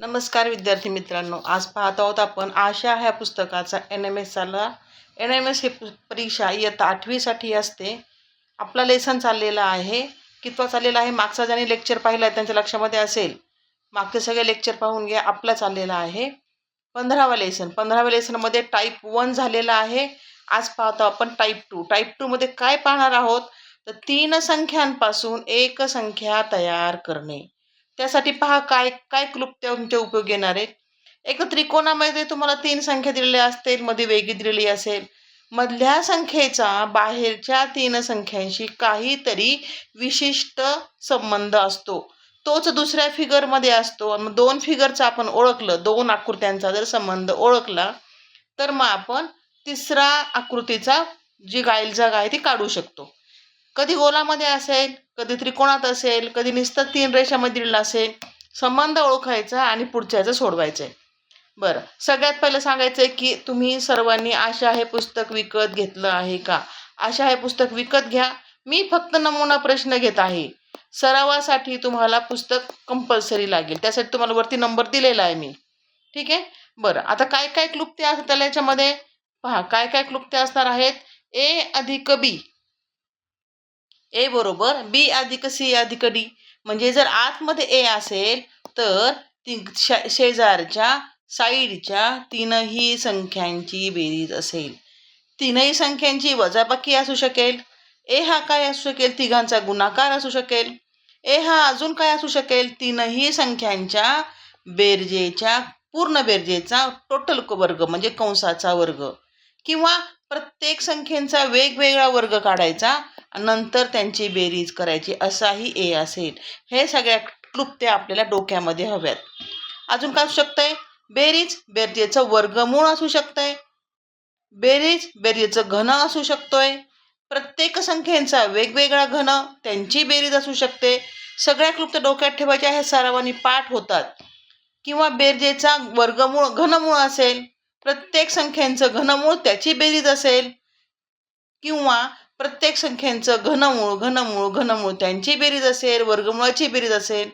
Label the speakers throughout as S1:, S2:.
S1: नमस्कार विद्यार्थी मित्रांनो, आज पाहत आहोत आपण आशा ह्या पुस्तकाचा एन एम एस ही परीक्षा इयत्ता 8वीसाठी असते. आपला लेसन चाललेला आहे. कितवा चाललेला आहे? मागचा ज्याने लेक्चर पाहिला आहे त्यांच्या लक्षामध्ये असेल. मागचे सगळे लेक्चर पाहून घ्या. आपला चाललेला आहे 15वा लेसन. 15व्या लेसनमध्ये टाईप 1 झालेला आहे. आज पाहतो आपण टाईप 2. टाईप 2 मध्ये काय पाहणार आहोत? तर 3 संख्यांपासून एक संख्या तयार करणे. त्यासाठी पहा काय काय क्लुप्त्या तुमच्या उपयोगी येणार आहेत. एक त्रिकोणामध्ये तुम्हाला 3 संख्या दिलेल्या असतील, मध्ये वेगळी दिलेली असेल. मधल्या संख्येचा बाहेरच्या 3 संख्यांशी काहीतरी विशिष्ट संबंध असतो. तोच दुसऱ्या फिगरमध्ये असतो. मग 2 फिगरचा आपण ओळखलं, 2 आकृत्यांचा जर संबंध ओळखला तर मग आपण तिसरा आकृतीचा जी जागा आहे ती काढू शकतो. कधी गोलामध्ये असेल, कधी त्रिकोणात असेल, कधी नुसतं 3 रेषामध्ये दिलेला असेल. संबंध ओळखायचा आणि पुढच्याचं सोडवायचं आहे. बरं, सगळ्यात पहिलं सांगायचं आहे की तुम्ही सर्वांनी आशा हे पुस्तक विकत घेतलं आहे का? आशा हे पुस्तक विकत घ्या. मी फक्त नमुना प्रश्न घेत आहे. सरावासाठी तुम्हाला पुस्तक कंपल्सरी लागेल. त्यासाठी तुम्हाला वरती नंबर दिलेला आहे मी. ठीक आहे. बरं, आता काय काय क्लुप्त्या असतात त्याला याच्यामध्ये पहा. काय काय क्लुप्त्या असणार आहेत? ए अधिक बी, ए बरोबर बी अधिक सी अधिक डी. म्हणजे जर आतमध्ये ए असेल तर शेजारच्या साईडच्या 3ही संख्यांची बेरीज असेल. 3ही संख्यांची वजाबाकी असू शकेल. ए हा काय असू शकेल? तिघांचा गुणाकार असू शकेल. ए हा अजून काय असू शकेल? 3ही संख्यांच्या बेरजेच्या पूर्ण बेरजेचा टोटल वर्ग म्हणजे कंसाचा वर्ग, किंवा प्रत्येक संख्येचा वेगवेगळा वर्ग काढायचा नंतर त्यांची बेरीज करायची, असाही ए असेल. हे सगळ्या क्लुप्त्या आपल्याला डोक्यामध्ये हव्यात. अजून काय असू शकतंय? बेरीज बेरजेचं वर्गमूळ असू शकतंय. बेरीज बेरजेचं घन असू शकतोय. प्रत्येक संख्येचा वेगवेगळा घन त्यांची बेरीज असू शकते. सगळ्या क्लुप्त्या डोक्यात ठेवायच्या. हे सरावानी पाठ होतात. किंवा बेरजेचा वर्गमूळ घनमूळ असेल, प्रत्येक संख्येचं घनमूळ त्याची बेरीज असेल, किंवा प्रत्येक संख्येचं घनमूळ त्यांची बेरीज असेल, वर्गमूळाची बेरीज असेल.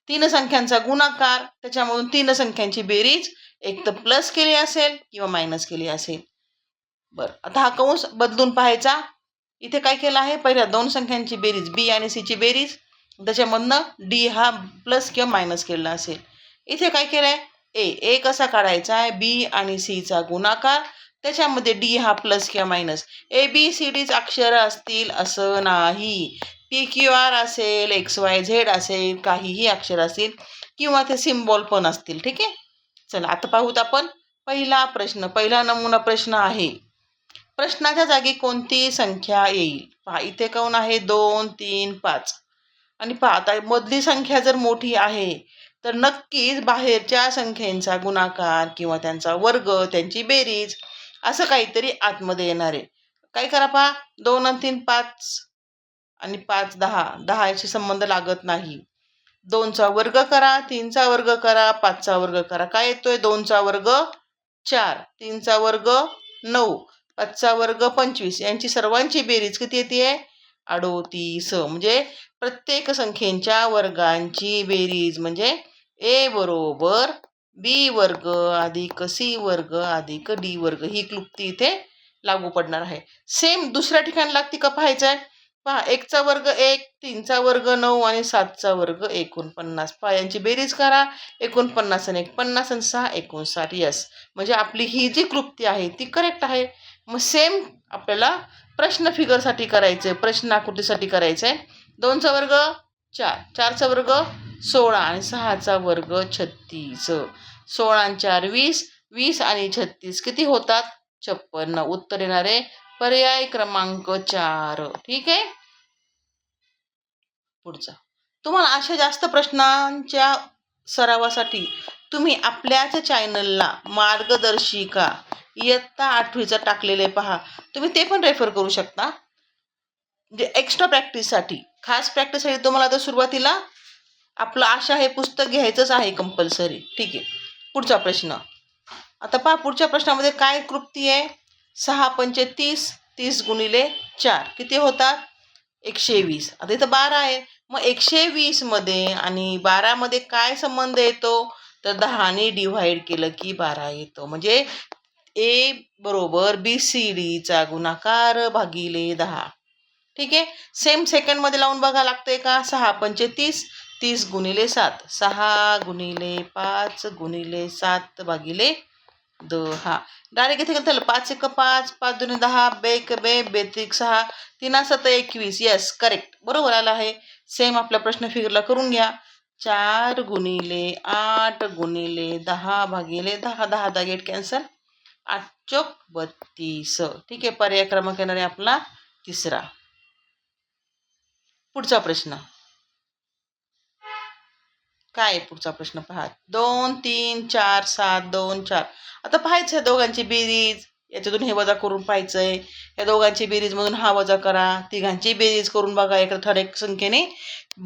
S1: 3 संख्यांचा गुणाकार, त्याच्यामधून 3 संख्यांची बेरीज एक तर प्लस केली असेल किंवा मायनस केली असेल. बरं, आता हा कंस बदलून पाहायचा. इथे काय केलं आहे? पहिल्या 2 संख्यांची बेरीज बी आणि सी ची बेरीज, त्याच्यामधनं डी हा प्लस किंवा मायनस केलेला असेल. इथे काय केलंय? ए कसा काढायचा आहे? बी आणि सी चा गुणाकार, त्याच्यामध्ये डी हा प्लस किंवा मायनस. ए बी सी डीच अक्षरं असतील असं नाही. पी क्यू आर असेल, एक्स वाय झेड असेल, काहीही अक्षर असतील, किंवा ते सिम्बॉल पण असतील. ठीक आहे. चला आता पाहूत आपण पहिला प्रश्न. पहिला नमुना प्रश्न आहे. प्रश्नाच्या जागी कोणती संख्या येईल? पहा, इथे कोण आहे? 2 3 5. आणि पहा, आता मधली संख्या जर मोठी आहे तर नक्कीच बाहेरच्या संख्येचा गुणाकार किंवा त्यांचा वर्ग, त्यांची बेरीज असं काहीतरी आतमध्ये येणार आहे. काय करा पहा, 2 आणि 3 5 आणि 5 10. 10 याशी संबंध लागत नाही. 2चा वर्ग करा, 3चा वर्ग करा, 5चा वर्ग करा. काय येतोय? 2चा वर्ग 4, 3चा वर्ग 9, 5चा वर्ग 25. यांची सर्वांची बेरीज किती येते? 38. म्हणजे प्रत्येक संख्येच्या वर्गांची बेरीज म्हणजे ए बरोबर बी वर्ग अधिक सी वर्ग अधिक डी वर्ग. ही क्लुप्ती इथे लागू पडणार आहे. सेम दुसऱ्या ठिकाणी लागते का पाहायचं आहे. पहा, 1चा वर्ग 1, 3चा वर्ग 9 आणि 7चा वर्ग 49. पहा, यांची बेरीज करा. 49 आणि 1 50 आणि 6 59. यस, म्हणजे आपली ही जी क्लुप्ती आहे ती करेक्ट आहे. मग सेम आपल्याला प्रश्न फिगरसाठी करायचं आहे, प्रश्न आकृतीसाठी करायचं आहे. 2चा वर्ग 4, 4चा वर्ग 16 आणि 6चा वर्ग 36. 16 आणि 4 20, 20 आणि 36 किती होतात? 56. उत्तर येणारे पर्याय क्रमांक 4. ठीक आहे. पुढचा, तुम्हाला अशा जास्त प्रश्नांच्या सरावासाठी तुम्ही आपल्याच चॅनलला मार्गदर्शिका इयत्ता 8वीचा टाकलेले पहा. तुम्ही ते पण रेफर करू शकता. म्हणजे एक्स्ट्रा प्रॅक्टिससाठी, खास प्रॅक्टिससाठी तुम्हाला तर सुरुवातीला आपलं आशा हे पुस्तक घ्यायचंच आहे कंपल्सरी. ठीक आहे. पुढचा प्रश्न. आता पहा, पुढच्या प्रश्नामध्ये काय कृती आहे? 6 पंचे 30, 30 गुणिले 4 किती होतात? 120. आता इथं 12 आहे. मग 120 मध्ये आणि 12 मध्ये काय संबंध येतो? तर 10ने डिव्हाइड केलं की 12 येतो. म्हणजे ए बरोबर BCDचा गुणाकार भागिले 10. ठीक आहे. सेम सेकंडमध्ये लावून बघा लागतंय का. 6 पंचे 30, 30 गुणिले 7, 6 गुणिले 5 गुणिले 7 भागिले 10. डायरेक्ट इथे केलं 5 1 5, 5 2 10, बेक बे बेत्रिक 6, 3 7 21. येस करेक्ट, बरोबर आला आहे. सेम आपला प्रश्न फिगरला करून घ्या. 4 गुणिले 8 गुणिले 10 भागिले 10, 10 10 गेट कॅन्सल, 8 चोक 32. ठीक आहे. पर्याय क्रमांक येणार आहे आपला तिसरा. पुढचा प्रश्न काय आहे? पुढचा प्रश्न पहा. 2 3 4 7 2 4. आता पाहायचं दोघांची बेरीज, याच्यातून हे वजा करून पाहायचंय. या दोघांची बेरीज मधून हा वजा करा. तिघांची बेरीज करून बघा. एका ठराविक संख्येने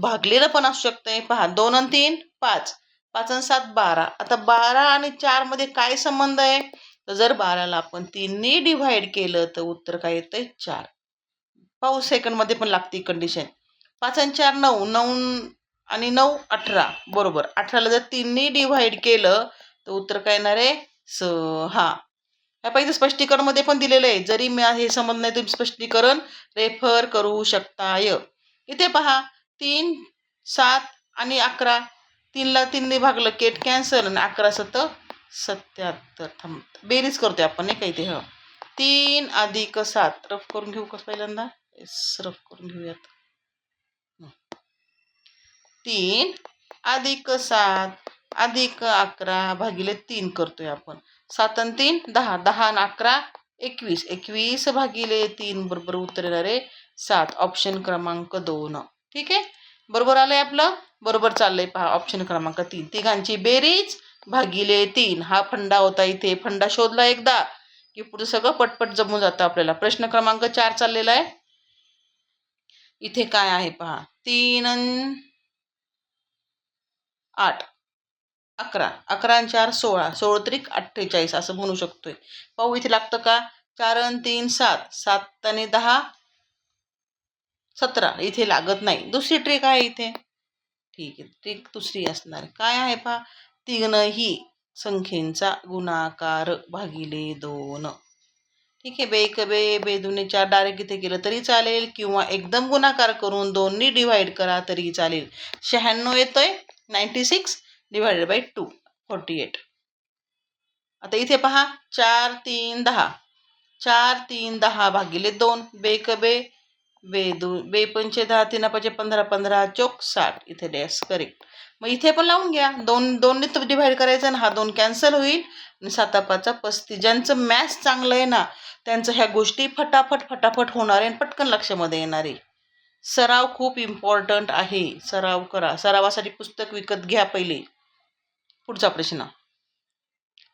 S1: भागलेलं पण असू शकतंय. पहा 2 आणि 3 5, 5 आणि 7 12. आता 12 आणि 4 मध्ये काय संबंध आहे? तर जर 12ला आपण 3ने डिव्हाइड केलं तर उत्तर काय येतंय 4. पाऊस सेकंड मध्ये पण लागते कंडिशन. 5 आणि 4 9, 9 आणि 9 18. बरोबर. 18ला जर 3ने डिव्हाइड केलं तर उत्तर काय येणार आहे 6. ह्या पाहिजे स्पष्टीकरण मध्ये पण दिलेलं आहे. जरी मी हे समजलं नाही तुम्ही स्पष्टीकरण रेफर करू शकताय. इथे पहा 3 7 आणि 11. 3ला 3ने भागलं केट कॅन्सल आणि 11 7 77. बेरीज करतोय आपण नाही का इथे. 3 अधिक 7 रफ करून घेऊ का पहिल्यांदा. रफ करून घेऊयात. 3 अधिक 7 अधिक 11 भागिले 3 करतोय आपण. 7 आणि 3 10, 10 आणि 11 21, 21 भागिले 3 बरोबर उत्तर येणार आहे 7. ऑप्शन क्रमांक 2. ठीक आहे. बरोबर आलंय आपलं. बरोबर चाललंय पहा. ऑप्शन क्रमांक 3. तिघांची बेरीज भागिले 3 हा फंडा होता. इथे फंडा शोधला एकदा की पुढे सगळं पटपट जमून जातं आपल्याला. प्रश्न क्रमांक 4 चाललेला आहे. इथे काय आहे पहा. 3 आणि 8 11, 11 आणि 4 16, 16 त्रिक 48 असं म्हणू शकतोय. पाहू इथे लागतं का. 4 आणि 3 7, 7 आणि 10 17. इथे लागत नाही. दुसरी ट्रिक आहे इथे. ठीक आहे. ट्रिक दुसरी असणार काय आहे पहा. तीनही संख्येचा गुणाकार भागिले 2. ठीक आहे. बेक बे बेदुने 4 डायरेक्ट इथे केलं तरी चालेल किंवा एकदम गुणाकार करून 2ने डिव्हाइड करा तरी चालेल. 96 येतोय. 96 डिवायडेड बाय 2 48. आता इथे पहा 4 3 10, 4 3 10 भागिले 2. बेक बे बे पंचे 10 3 5 15, 15 चोक 60. इथे डॅश करेक्ट. मग इथे पण लावून घ्या. 2ने तर डिव्हाइड करायचं ना. हा 2 कॅन्सल होईल आणि 7 5 35. ज्यांचं मॅथ्स चांगलं आहे ना त्यांचं ह्या गोष्टी फटाफट फटाफट होणार आहे आणि पटकन लक्षामध्ये येणार आहे. सराव खूप इम्पॉर्टंट आहे. सराव करा. सरावासाठी पुस्तक विकत घ्या पहिले. पुढचा प्रश्न.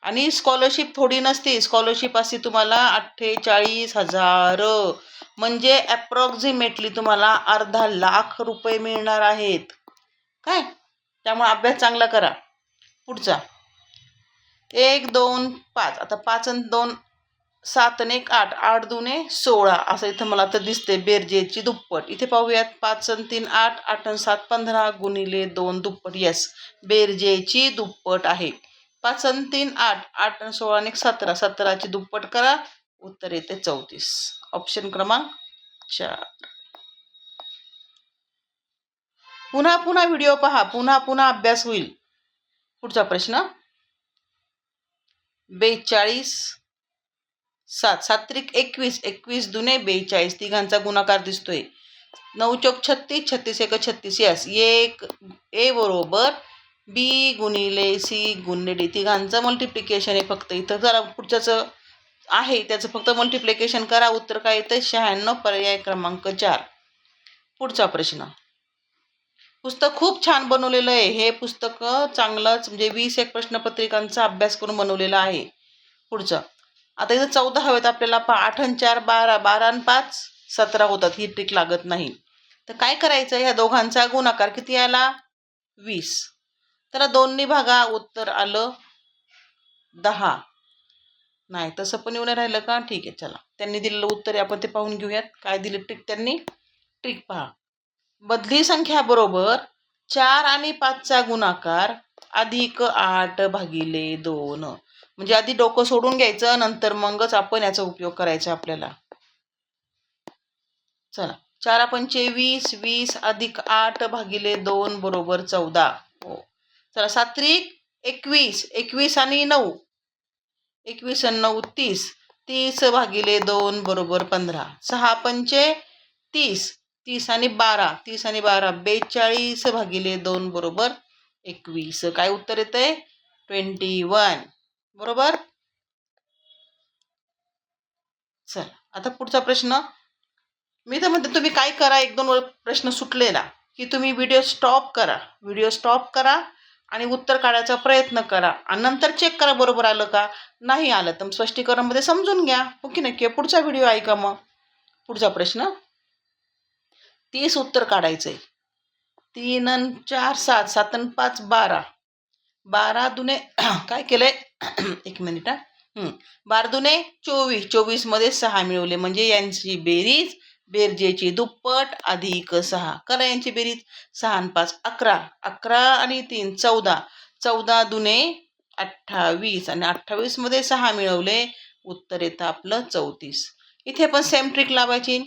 S1: आणि स्कॉलरशिप थोडी नसते. स्कॉलरशिप असते तुम्हाला 48,000 म्हणजे अप्रॉक्सिमेटली तुम्हाला अर्धा लाख रुपये मिळणार आहेत काय. त्यामुळे अभ्यास चांगला करा. पुढचा 1 2 5. आता 5 आणि 2 7 आणि 1 8, 8 2 16 असं इथं मला तर दिसते बेरजेची दुप्पट. इथे पाहूयात 5 आणि 3 8, 8 आणि 7 15 गुणिले 2 दुप्पट. येस बेरजेची दुप्पट आहे. 5 आणि 3 8, 8 आणि 16 आणि 17, 17ची दुप्पट करा उत्तर येते 34. ऑप्शन क्रमांक 4. पुन्हा पुन्हा व्हिडिओ पहा. पुन्हा पुन्हा अभ्यास होईल. पुढचा प्रश्न 42 7, 7 त्रिक 21, 21 दुने 42. तिघांचा गुणाकार दिसतोय. 9 चौक 36, 36 एक 36. यस एक ए बरोबर बी गुणिले सी गुणिले डी. तिघांचं मल्टिप्लिकेशन आहे फक्त. इथं जरा पुढच्याच आहे त्याचं फक्त मल्टिप्लिकेशन करा. उत्तर काय येतं 96. पर्याय क्रमांक 4. पुढचा प्रश्न. पुस्तक खूप छान बनवलेलं आहे. हे पुस्तक चांगलंच म्हणजे 20 एक प्रश्नपत्रिकांचा अभ्यास करून बनवलेला आहे. पुढचं आता इथं 14 हवेत आपल्याला. 8 आणि 4 12, 12 आणि 5 17 होतात. ही ट्रिक लागत नाही. तर काय करायचं. ह्या दोघांचा गुणाकार किती आला 20. त्याला 2ने भागा. उत्तर आलं 10. नाही तसं पण येऊन राहिलं का. ठीक आहे चला. त्यांनी दिलेलं उत्तर आपण ते पाहून घेऊयात. काय दिले ट्रिक त्यांनी. ट्रिक पहा. बदली संख्या बरोबर 4 आणि 5चा गुणाकार अधिक 8/2. म्हणजे आधी डोकं सोडून घ्यायचं, नंतर मगच आपण याचा उपयोग करायचा आपल्याला. चला, 4 पंचे 20, 20 अधिक 8/2 बरोबर 14. हो. चला, 7 21, 21 आणि 9, 21 आणि 9 30, 30/2 बरोबर 15. 6 पंचे 30, 30 आणि 12, 30 आणि 12 42/2 बरोबर 21. काय उत्तर येतंय? 21. बरोबर. चल, आता पुढचा प्रश्न. मी तर म्हणते तुम्ही काय करा, 1-2 प्रश्न सुटलेला की तुम्ही व्हिडिओ स्टॉप करा आणि उत्तर काढायचा प्रयत्न करा आणि नंतर चेक करा बरोबर आलं का. नाही आलं तर स्पष्टीकरणामध्ये समजून घ्या. हो की नाही? पुढचा व्हिडिओ ऐका. मग पुढचा प्रश्न, 30 उत्तर काढायचंय. 3 आणि 4 7, 7 आणि 5 12, 12 दुने काय केलंय? 1 मिनिट. 12 दुने 24, 24 मध्ये 6 मिळवले म्हणजे यांची बेरीज बेरजेची दुप्पट अधिक 6. करा यांची बेरीज. 6 आणि 5 11, 11 आणि 3 14, 14 दुने 28 आणि 28 मध्ये 6 मिळवले, उत्तर येतं आपलं 34. इथे पण सेम ट्रिक लावायची.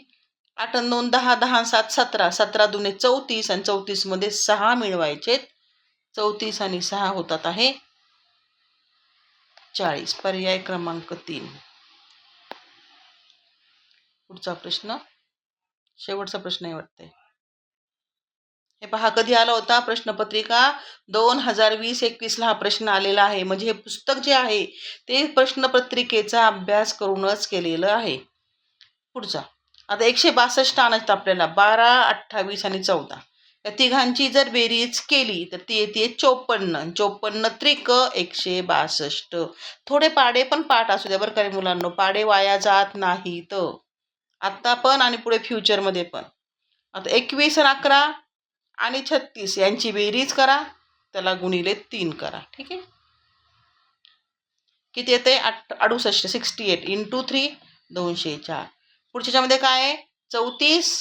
S1: 8 आणि 2 10, 10 आणि 7 17, 17 दुने 34 आणि 34 मध्ये 6 मिळवायचे. 34 आणि 6 होतात आहे 40. पर्याय क्रमांक 3. पुढचा प्रश्न, शेवटचा प्रश्न आहे वाटतंय. हे पहा, कधी आला होता? प्रश्नपत्रिका 2020-21 ला हा प्रश्न आलेला आहे. म्हणजे हे पुस्तक जे आहे ते प्रश्नपत्रिकेचा अभ्यास करूनच केलेलं आहे. पुढचा, आता 162 आणायचं आपल्याला. 12, 28 आणि 14 या तिघांची जर बेरीज केली तर ती येते 54. 54 त्रिक 162. थोडे पाडे पण पाठ असू द्या बरं का मुलांना. पाडे वाया जात नाहीत, आत्ता पण आणि पुढे फ्युचरमध्ये पण. आता 21 आणि 11 आणि 36 यांची बेरीज करा, त्याला गुणिले 3 करा. ठीक आहे. किती येते? 68. 68 इंटू 3 204. पुढच्यामध्ये काय आहे? 34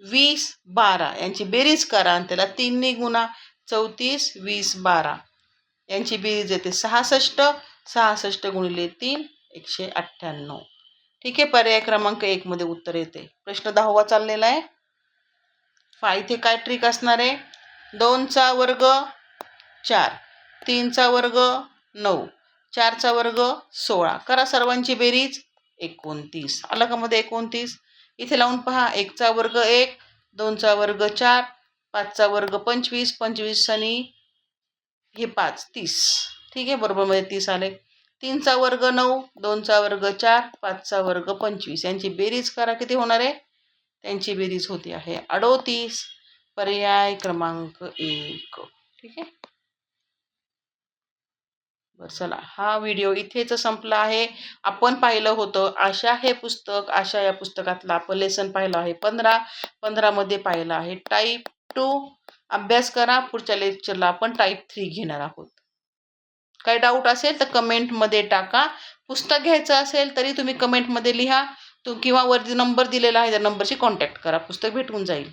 S1: 20 12 यांची बेरीज करा आणि त्याला 3 ने गुणा. 34 20 12 यांची बेरीज येते 66. 66 गुणिले 3 198. ठीक आहे. पर्याय क्रमांक 1 मध्ये उत्तर येते. प्रश्न 10वा चाललेला आहे. इथे काय ट्रिक असणार आहे? 2चा वर्ग 4, 3चा वर्ग 9, 4चा वर्ग 16. करा सर्वांची बेरीज 29. आलं का मध्ये 29? इथे लावून पहा. 1चा वर्ग 1, 2चा वर्ग 4, 5चा वर्ग 25, 25 आणि हे 5 30. ठीक आहे. बरोबर मध्ये 30 आले. 3चा वर्ग 9, 2चा वर्ग 4, 5चा वर्ग 25 यांची बेरीज करा. किती होणार आहे? त्यांची बेरीज होती आहे 38. पर्याय क्रमांक 1. ठीक आहे. बरं, चला, हा व्हिडिओ इथेच संपला आहे. आपण पाहिलं होतं आशा हे पुस्तक. आशा या पुस्तकातला आपण लेसन पाहिलं आहे 15 मध्ये पाहिलं आहे टाईप 2. अभ्यास करा. पुढच्या लेक्चरला आपण टाईप 3 घेणार आहोत. काही डाऊट असेल तर कमेंटमध्ये टाका. पुस्तक घ्यायचं असेल तरी तुम्ही कमेंटमध्ये लिहा. किंवा वरती नंबर दिलेला आहे त्या नंबरशी कॉन्टॅक्ट करा. पुस्तक भेटून जाईल.